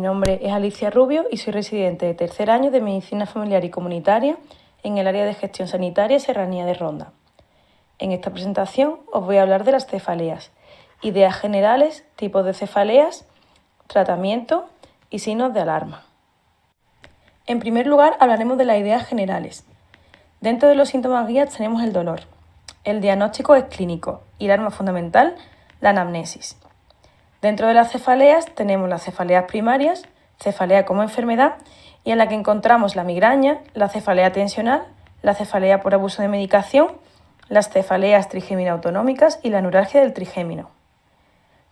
nombre es Alicia Rubio y soy residente de tercer año de Medicina Familiar y Comunitaria en el área de Gestión Sanitaria Serranía de Ronda. En esta presentación os voy a hablar de las cefaleas, ideas generales, tipos de cefaleas, tratamiento y signos de alarma. En primer lugar, hablaremos de las ideas generales. Dentro de los síntomas guías tenemos el dolor. El diagnóstico es clínico y el arma fundamental, la anamnesis. Dentro de las cefaleas tenemos las cefaleas primarias, cefalea como enfermedad, y en la que encontramos la migraña, la cefalea tensional, la cefalea por abuso de medicación, las cefaleas trigémino autonómicas y la neuralgia del trigémino.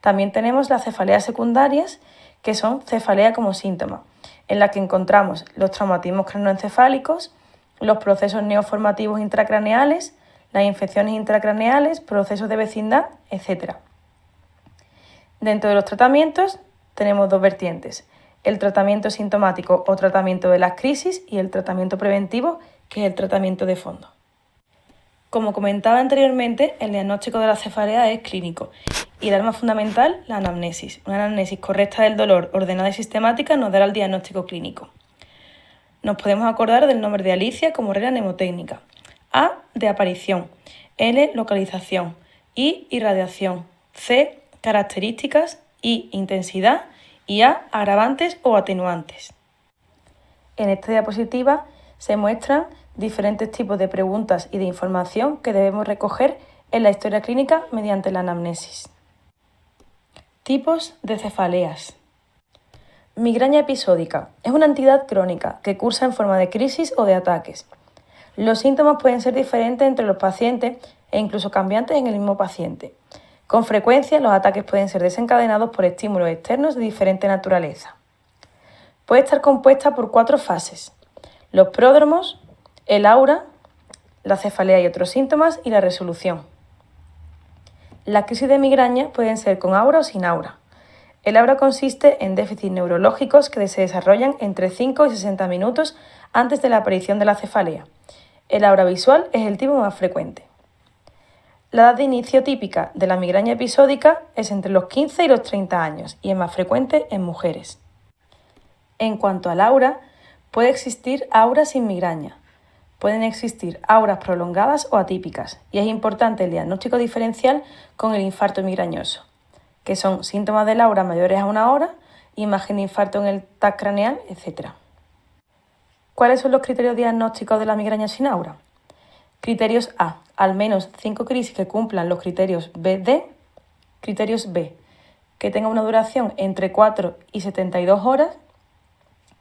También tenemos las cefaleas secundarias, que son cefalea como síntoma, en la que encontramos los traumatismos craneoencefálicos, los procesos neoformativos intracraneales, las infecciones intracraneales, procesos de vecindad, etc. Dentro de los tratamientos tenemos dos vertientes, el tratamiento sintomático o tratamiento de las crisis y el tratamiento preventivo, que es el tratamiento de fondo. Como comentaba anteriormente, el diagnóstico de la cefalea es clínico y el arma fundamental, la anamnesis. Una anamnesis correcta del dolor, ordenada y sistemática nos dará el diagnóstico clínico. Nos podemos acordar del nombre de Alicia como regla mnemotécnica. A, de aparición, L, localización, I, irradiación, C, características, I, intensidad y A, agravantes o atenuantes. En esta diapositiva se muestran diferentes tipos de preguntas y de información que debemos recoger en la historia clínica mediante la anamnesis. Tipos de cefaleas. Migraña episódica. Es una entidad crónica que cursa en forma de crisis o de ataques. Los síntomas pueden ser diferentes entre los pacientes e incluso cambiantes en el mismo paciente. Con frecuencia, los ataques pueden ser desencadenados por estímulos externos de diferente naturaleza. Puede estar compuesta por 4 fases: los pródromos, el aura, la cefalea y otros síntomas y la resolución. Las crisis de migraña pueden ser con aura o sin aura. El aura consiste en déficits neurológicos que se desarrollan entre 5 y 60 minutos antes de la aparición de la cefalea. El aura visual es el tipo más frecuente. La edad de inicio típica de la migraña episódica es entre los 15 y los 30 años y es más frecuente en mujeres. En cuanto al aura, puede existir aura sin migraña. Pueden existir auras prolongadas o atípicas y es importante el diagnóstico diferencial con el infarto migrañoso, que son síntomas del aura mayores a 1 hora, imagen de infarto en el TAC craneal, etc. ¿Cuáles son los criterios diagnósticos de la migraña sin aura? Criterios A, al menos 5 crisis que cumplan los criterios B-D. Criterios B, que tenga una duración entre 4 y 72 horas.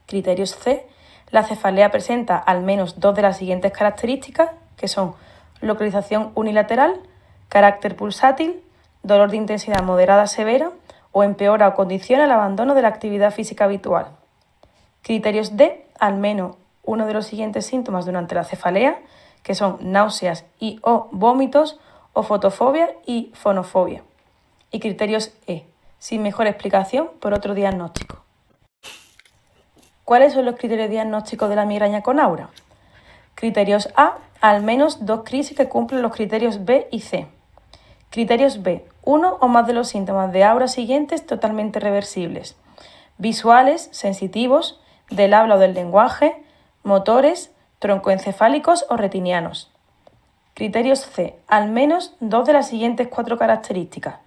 Criterios C, la cefalea presenta al menos 2 de las siguientes características, que son localización unilateral, carácter pulsátil, dolor de intensidad moderada severa o empeora o condiciona el abandono de la actividad física habitual. Criterios D, al menos uno de los siguientes síntomas durante la cefalea, que son náuseas y o vómitos o fotofobia y fonofobia. Y criterios E, sin mejor explicación por otro diagnóstico. ¿Cuáles son los criterios diagnósticos de la migraña con aura? Criterios A, al menos 2 crisis que cumplen los criterios B y C. Criterios B, 1 o más de los síntomas de aura siguientes totalmente reversibles. Visuales, sensitivos, del habla o del lenguaje, motores, troncoencefálicos o retinianos. Criterios C, al menos 2 de las siguientes 4 características.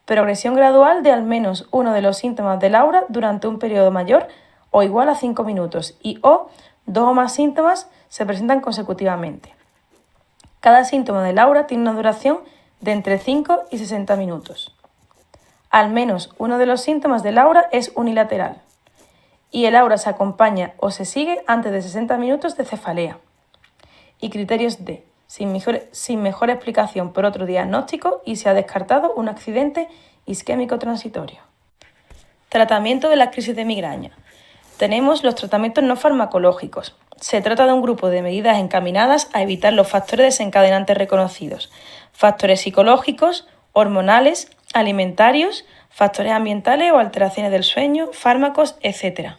Progresión gradual de al menos uno de los síntomas del aura durante un periodo mayor o igual a 5 minutos y o 2 o más síntomas se presentan consecutivamente. Cada síntoma del aura tiene una duración de entre 5 y 60 minutos. Al menos uno de los síntomas del aura es unilateral y el aura se acompaña o se sigue antes de 60 minutos de cefalea. Y criterios D, sin mejor explicación por otro diagnóstico y se ha descartado un accidente isquémico transitorio. Tratamiento de la crisis de migraña. Tenemos los tratamientos no farmacológicos. Se trata de un grupo de medidas encaminadas a evitar los factores desencadenantes reconocidos, factores psicológicos, hormonales, alimentarios, factores ambientales o alteraciones del sueño, fármacos, etc.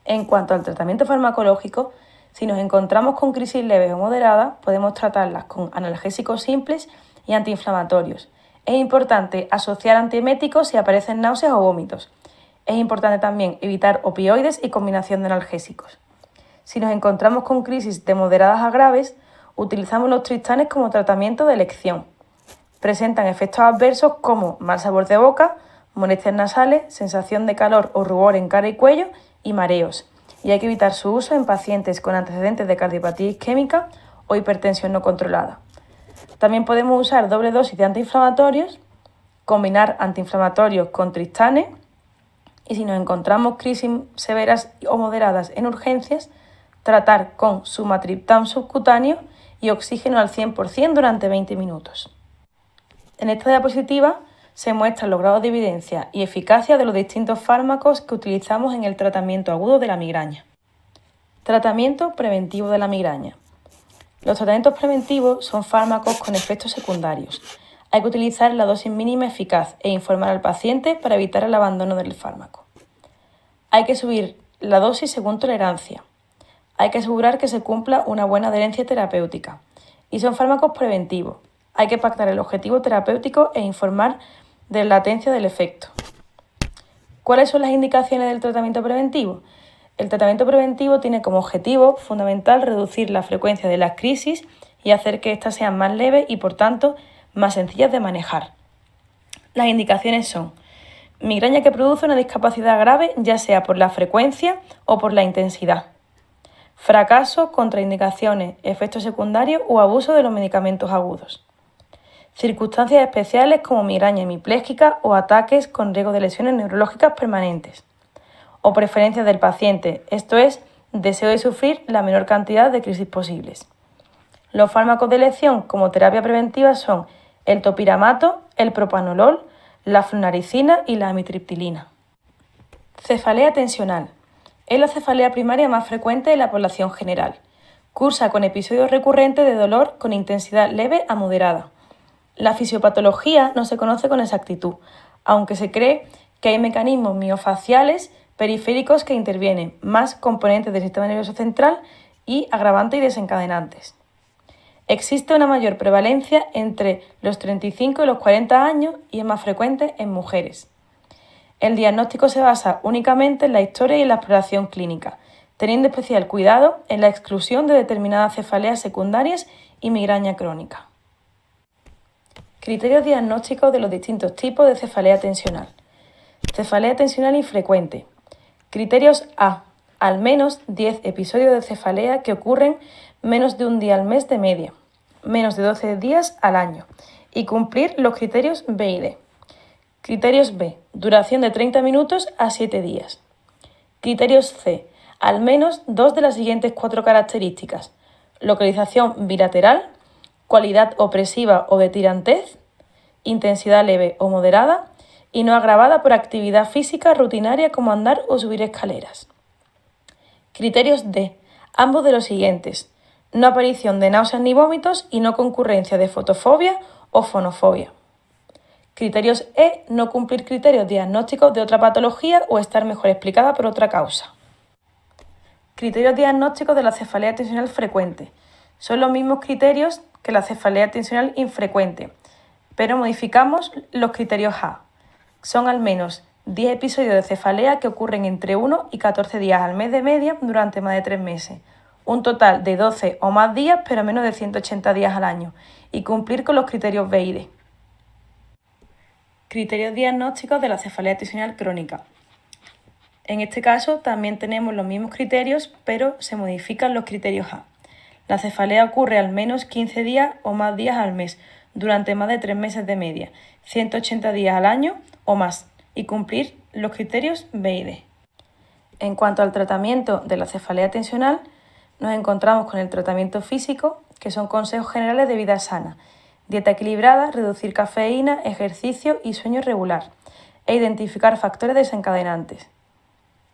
En cuanto al tratamiento farmacológico, si nos encontramos con crisis leves o moderadas, podemos tratarlas con analgésicos simples y antiinflamatorios. Es importante asociar antieméticos si aparecen náuseas o vómitos. Es importante también evitar opioides y combinación de analgésicos. Si nos encontramos con crisis de moderadas a graves, utilizamos los triptanes como tratamiento de elección. Presentan efectos adversos como mal sabor de boca, molestias nasales, sensación de calor o rubor en cara y cuello y mareos. Y hay que evitar su uso en pacientes con antecedentes de cardiopatía isquémica o hipertensión no controlada. También podemos usar doble dosis de antiinflamatorios, combinar antiinflamatorios con triptanes y si nos encontramos crisis severas o moderadas en urgencias, tratar con sumatriptán subcutáneo y oxígeno al 100% durante 20 minutos. En esta diapositiva se muestran los grados de evidencia y eficacia de los distintos fármacos que utilizamos en el tratamiento agudo de la migraña. Tratamiento preventivo de la migraña. Los tratamientos preventivos son fármacos con efectos secundarios. Hay que utilizar la dosis mínima eficaz e informar al paciente para evitar el abandono del fármaco. Hay que subir la dosis según tolerancia. Hay que asegurar que se cumpla una buena adherencia terapéutica. Y son fármacos preventivos. Hay que pactar el objetivo terapéutico e informar de la latencia del efecto. ¿Cuáles son las indicaciones del tratamiento preventivo? El tratamiento preventivo tiene como objetivo fundamental reducir la frecuencia de las crisis y hacer que éstas sean más leves y, por tanto, más sencillas de manejar. Las indicaciones son migraña que produce una discapacidad grave, ya sea por la frecuencia o por la intensidad. Fracaso, contraindicaciones, efectos secundarios o abuso de los medicamentos agudos. Circunstancias especiales como migraña hemipléjica o ataques con riesgo de lesiones neurológicas permanentes. O preferencias del paciente, esto es, deseo de sufrir la menor cantidad de crisis posibles. Los fármacos de elección como terapia preventiva son el topiramato, el propanolol, la flunarizina y la amitriptilina. Cefalea tensional. Es la cefalea primaria más frecuente en la población general. Cursa con episodios recurrentes de dolor con intensidad leve a moderada. La fisiopatología no se conoce con exactitud, aunque se cree que hay mecanismos miofaciales periféricos que intervienen, más componentes del sistema nervioso central y agravantes y desencadenantes. Existe una mayor prevalencia entre los 35 y los 40 años y es más frecuente en mujeres. El diagnóstico se basa únicamente en la historia y en la exploración clínica, teniendo especial cuidado en la exclusión de determinadas cefaleas secundarias y migraña crónica. Criterios diagnósticos de los distintos tipos de cefalea tensional. Cefalea tensional infrecuente. Criterios A. Al menos 10 episodios de cefalea que ocurren menos de un día al mes de media, menos de 12 días al año, y cumplir los criterios B y D. Criterios B. Duración de 30 minutos a 7 días. Criterios C. Al menos 2 de las siguientes 4 características. Localización bilateral, cualidad opresiva o de tirantez, intensidad leve o moderada y no agravada por actividad física rutinaria como andar o subir escaleras. Criterios D. Ambos de los siguientes. No aparición de náuseas ni vómitos y no concurrencia de fotofobia o fonofobia. Criterios E. No cumplir criterios diagnósticos de otra patología o estar mejor explicada por otra causa. Criterios diagnósticos de la cefalea tensional frecuente. Son los mismos criterios que la cefalea tensional infrecuente, pero modificamos los criterios A. Son al menos 10 episodios de cefalea que ocurren entre 1 y 14 días al mes de media durante más de 3 meses, un total de 12 o más días pero menos de 180 días al año, y cumplir con los criterios B y D. Criterios diagnósticos de la cefalea tensional crónica. En este caso también tenemos los mismos criterios, pero se modifican los criterios A. La cefalea ocurre al menos 15 días o más días al mes, durante más de 3 meses de media, 180 días al año o más, y cumplir los criterios B y D. En cuanto al tratamiento de la cefalea tensional, nos encontramos con el tratamiento físico, que son consejos generales de vida sana, dieta equilibrada, reducir cafeína, ejercicio y sueño regular, e identificar factores desencadenantes.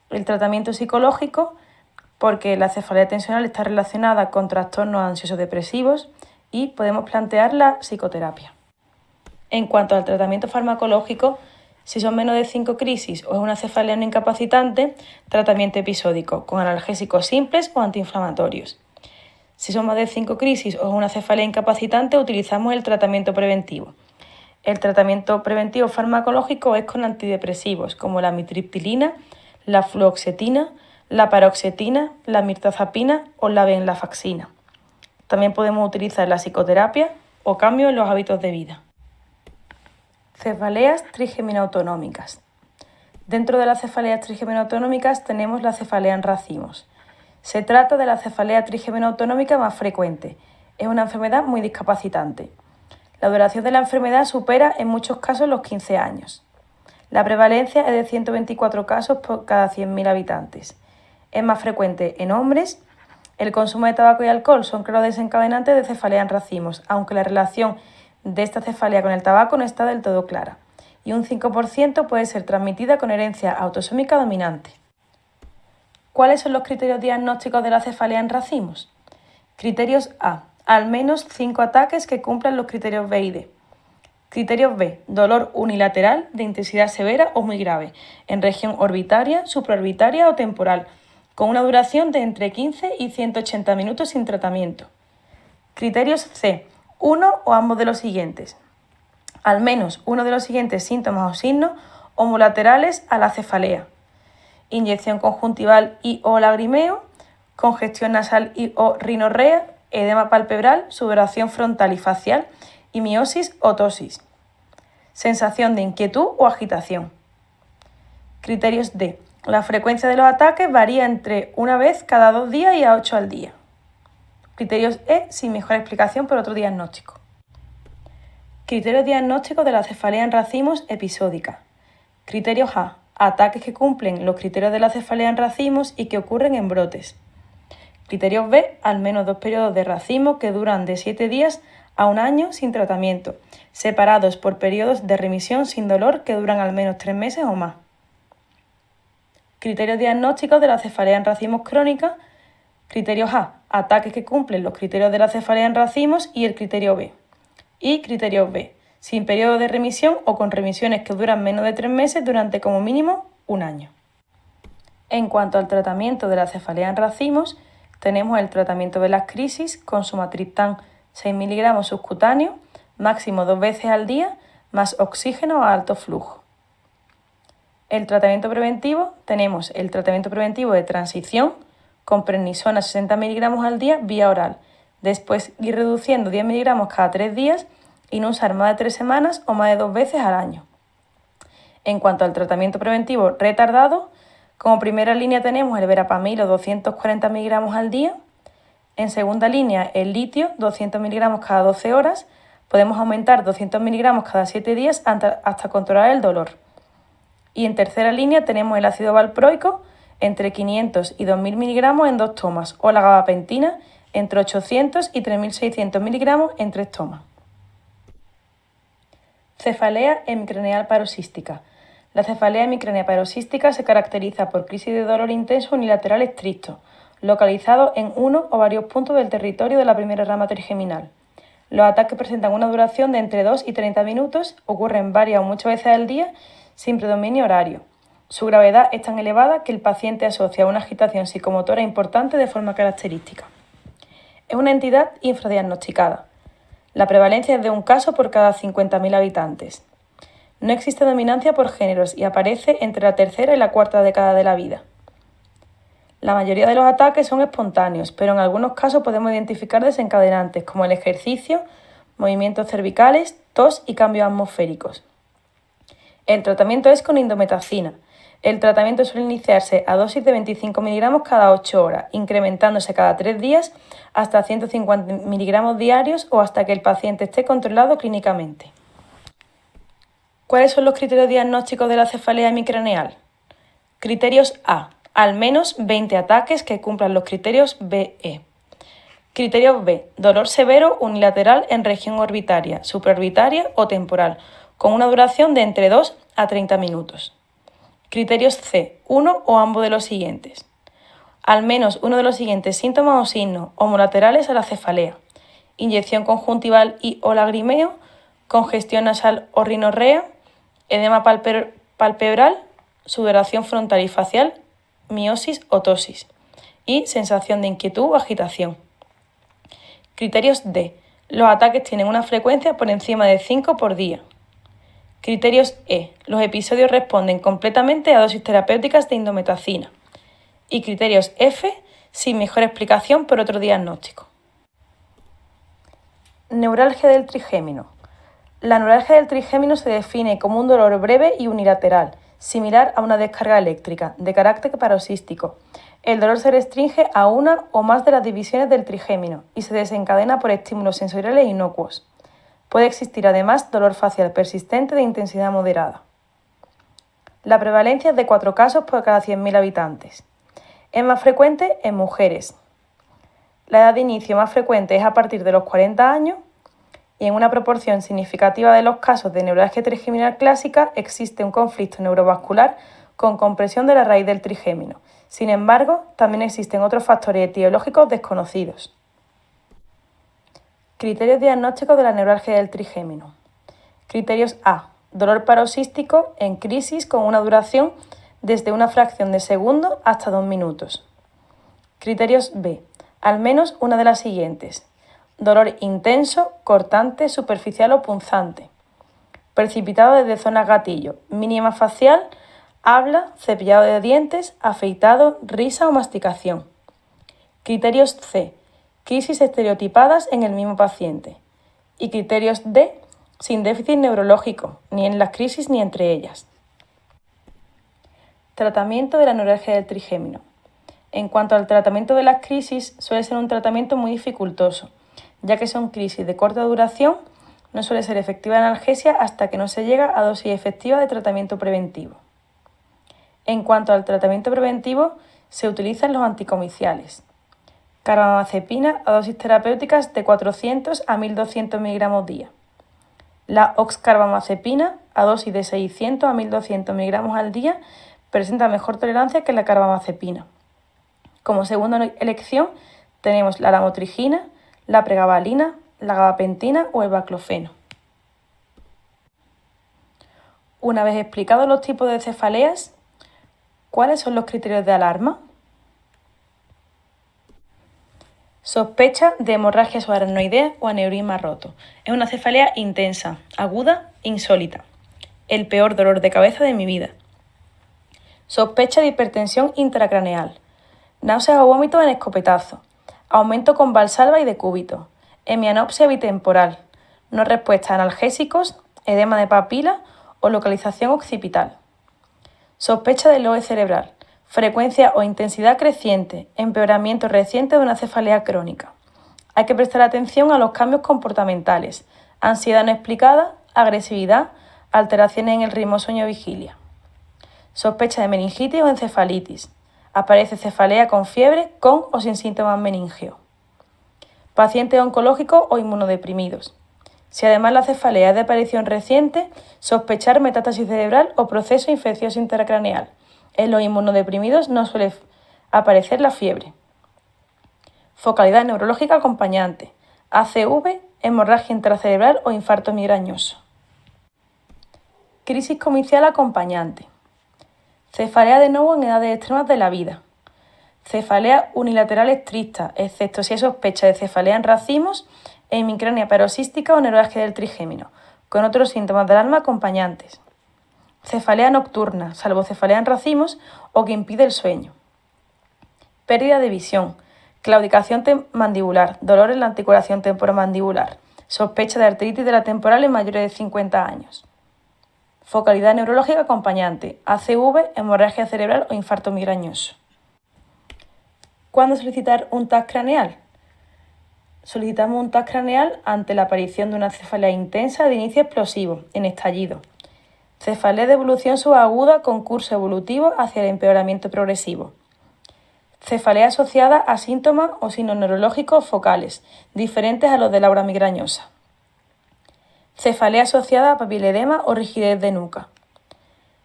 El tratamiento psicológico, porque la cefalea tensional está relacionada con trastornos ansiosos depresivos y podemos plantear la psicoterapia. En cuanto al tratamiento farmacológico, si son menos de 5 crisis o es una cefalea no incapacitante, tratamiento episódico con analgésicos simples o antiinflamatorios. Si son más de 5 crisis o es una cefalea incapacitante, utilizamos el tratamiento preventivo. El tratamiento preventivo farmacológico es con antidepresivos como la amitriptilina, la fluoxetina, la paroxetina, la mirtazapina o la venlafaxina. También podemos utilizar la psicoterapia o cambio en los hábitos de vida. Cefaleas trigeminautonómicas. Dentro de las cefaleas trigeminautonómicas tenemos la cefalea en racimos. Se trata de la cefalea trigeminautonómica más frecuente. Es una enfermedad muy discapacitante. La duración de la enfermedad supera en muchos casos los 15 años. La prevalencia es de 124 casos por cada 100.000 habitantes. Es más frecuente en hombres. El consumo de tabaco y alcohol son claros desencadenantes de cefalea en racimos, aunque la relación de esta cefalea con el tabaco no está del todo clara, y un 5% puede ser transmitida con herencia autosómica dominante. ¿Cuáles son los criterios diagnósticos de la cefalea en racimos? Criterios A. Al menos 5 ataques que cumplan los criterios B y D. Criterios B. Dolor unilateral de intensidad severa o muy grave, en región orbitaria, supraorbitaria o temporal, con una duración de entre 15 y 180 minutos sin tratamiento. Criterios C. Uno o ambos de los siguientes. Al menos uno de los siguientes síntomas o signos homolaterales a la cefalea. Inyección conjuntival y o lagrimeo, congestión nasal y o rinorrea, edema palpebral, sudoración frontal y facial y miosis o tosis. Sensación de inquietud o agitación. Criterios D. La frecuencia de los ataques varía entre una vez cada 2 días y a 8 al día. Criterios E, sin mejor explicación por otro diagnóstico. Criterios diagnósticos de la cefalea en racimos episódica. Criterios A. Ataques que cumplen los criterios de la cefalea en racimos y que ocurren en brotes. Criterios B. Al menos 2 periodos de racimo que duran de 7 días a 1 año sin tratamiento, separados por periodos de remisión sin dolor que duran al menos 3 meses o más. Criterios diagnósticos de la cefalea en racimos crónica. Criterios A. Ataques que cumplen los criterios de la cefalea en racimos y el criterio B. Y criterios B. Sin periodo de remisión o con remisiones que duran menos de 3 meses durante como mínimo 1 año. En cuanto al tratamiento de la cefalea en racimos, tenemos el tratamiento de las crisis con sumatriptán 6 mg subcutáneo, máximo 2 veces al día, más oxígeno a alto flujo. El tratamiento preventivo, tenemos el tratamiento preventivo de transición con prednisona 60 mg al día vía oral, después ir reduciendo 10 mg cada 3 días y no usar más de 3 semanas o más de 2 veces al año. En cuanto al tratamiento preventivo retardado, como primera línea tenemos el verapamilo 240 mg al día. En segunda línea el litio 200 mg cada 12 horas. Podemos aumentar 200 mg cada 7 días hasta controlar el dolor. Y en tercera línea tenemos el ácido valproico entre 500 y 2.000 mg en 2 tomas o la gabapentina entre 800 y 3.600 mg en 3 tomas. Cefalea hemicraneal paroxística. La cefalea hemicraneal paroxística se caracteriza por crisis de dolor intenso unilateral estricto, localizado en uno o varios puntos del territorio de la primera rama trigeminal. Los ataques presentan una duración de entre 2 y 30 minutos, ocurren varias o muchas veces al día, sin predominio horario. Su gravedad es tan elevada que el paciente asocia una agitación psicomotora importante de forma característica. Es una entidad infradiagnosticada. La prevalencia es de un caso por cada 50.000 habitantes. No existe dominancia por géneros y aparece entre la tercera y la cuarta década de la vida. La mayoría de los ataques son espontáneos, pero en algunos casos podemos identificar desencadenantes como el ejercicio, movimientos cervicales, tos y cambios atmosféricos. El tratamiento es con indometacina. El tratamiento suele iniciarse a dosis de 25 mg cada 8 horas, incrementándose cada 3 días hasta 150 mg diarios o hasta que el paciente esté controlado clínicamente. ¿Cuáles son los criterios diagnósticos de la cefalea hemicraneal? Criterios A. Al menos 20 ataques que cumplan los criterios BE. Criterios B. Dolor severo unilateral en región orbitaria, supraorbitaria o temporal, con una duración de entre 2 a 30 minutos. Criterios C. Uno o ambos de los siguientes. Al menos uno de los siguientes síntomas o signos homolaterales a la cefalea. Inyección conjuntival y o lagrimeo, congestión nasal o rinorrea, edema palpebral, sudoración frontal y facial, miosis o tosis y sensación de inquietud o agitación. Criterios D. Los ataques tienen una frecuencia por encima de 5 por día. Criterios E. Los episodios responden completamente a dosis terapéuticas de indometacina. Y criterios F. Sin mejor explicación por otro diagnóstico. Neuralgia del trigémino. La neuralgia del trigémino se define como un dolor breve y unilateral, similar a una descarga eléctrica, de carácter paroxístico. El dolor se restringe a una o más de las divisiones del trigémino y se desencadena por estímulos sensoriales inocuos. Puede existir además dolor facial persistente de intensidad moderada. La prevalencia es de 4 casos por cada 100.000 habitantes. Es más frecuente en mujeres. La edad de inicio más frecuente es a partir de los 40 años y en una proporción significativa de los casos de neuralgia trigeminal clásica existe un conflicto neurovascular con compresión de la raíz del trigémino. Sin embargo, también existen otros factores etiológicos desconocidos. Criterios diagnósticos de la neuralgia del trigémino. Criterios A. Dolor paroxístico en crisis con una duración desde una fracción de segundo hasta 2 minutos. Criterios B. Al menos una de las siguientes. Dolor intenso, cortante, superficial o punzante. Precipitado desde zonas gatillo, mínima facial, habla, cepillado de dientes, afeitado, risa o masticación. Criterios C. Crisis estereotipadas en el mismo paciente. Y criterios D. Sin déficit neurológico, ni en las crisis ni entre ellas. Tratamiento de la neuralgia del trigémino. En cuanto al tratamiento de las crisis, suele ser un tratamiento muy dificultoso, ya que son crisis de corta duración, no suele ser efectiva la analgesia hasta que no se llega a dosis efectiva de tratamiento preventivo. En cuanto al tratamiento preventivo, se utilizan los anticomiciales. Carbamazepina a dosis terapéuticas de 400 a 1200 mg día. La oxcarbamazepina a dosis de 600 a 1200 mg al día presenta mejor tolerancia que la carbamazepina. Como segunda elección tenemos la lamotrigina, la pregabalina, la gabapentina o el baclofeno. Una vez explicados los tipos de cefaleas, ¿cuáles son los criterios de alarma? Sospecha de hemorragia subaracnoidea o aneurisma roto. Es una cefalea intensa, aguda, insólita. El peor dolor de cabeza de mi vida. Sospecha de hipertensión intracraneal. Náuseas o vómitos en escopetazo. Aumento con valsalva y decúbito. Hemianopsia bitemporal. No respuesta a analgésicos, edema de papila o localización occipital. Sospecha de LOE cerebral. Frecuencia o intensidad creciente, empeoramiento reciente de una cefalea crónica. Hay que prestar atención a los cambios comportamentales, ansiedad no explicada, agresividad, alteraciones en el ritmo sueño-vigilia. Sospecha de meningitis o encefalitis. Aparece cefalea con fiebre, con o sin síntomas meningios. Pacientes oncológicos o inmunodeprimidos. Si además la cefalea es de aparición reciente, sospechar metástasis cerebral o proceso infeccioso intracraneal. En los inmunodeprimidos no suele aparecer la fiebre. Focalidad neurológica acompañante. ACV, hemorragia intracerebral o infarto migrañoso. Crisis comicial acompañante. Cefalea de nuevo en edades extremas de la vida. Cefalea unilateral estricta, excepto si hay sospecha de cefalea en racimos, hemicrania paroxística o neuralgia del trigémino, con otros síntomas de alarma acompañantes. Cefalea nocturna, salvo cefalea en racimos o que impide el sueño. Pérdida de visión, claudicación mandibular, dolor en la articulación temporomandibular, sospecha de artritis de la temporal en mayores de 50 años. Focalidad neurológica acompañante, ACV, hemorragia cerebral o infarto migrañoso. ¿Cuándo solicitar un TAC craneal? Solicitamos un TAC craneal ante la aparición de una cefalea intensa de inicio explosivo, en estallido. Cefalea de evolución subaguda con curso evolutivo hacia el empeoramiento progresivo. Cefalea asociada a síntomas o signos neurológicos focales, diferentes a los de la aura migrañosa. Cefalea asociada a papiledema o rigidez de nuca.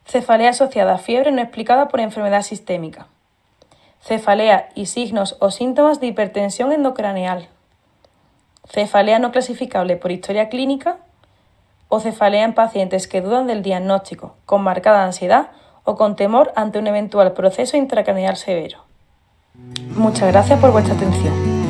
Cefalea asociada a fiebre no explicada por enfermedad sistémica. Cefalea y signos o síntomas de hipertensión endocraneal. Cefalea no clasificable por historia clínica o cefalea en pacientes que dudan del diagnóstico, con marcada ansiedad o con temor ante un eventual proceso intracraneal severo. Muchas gracias por vuestra atención.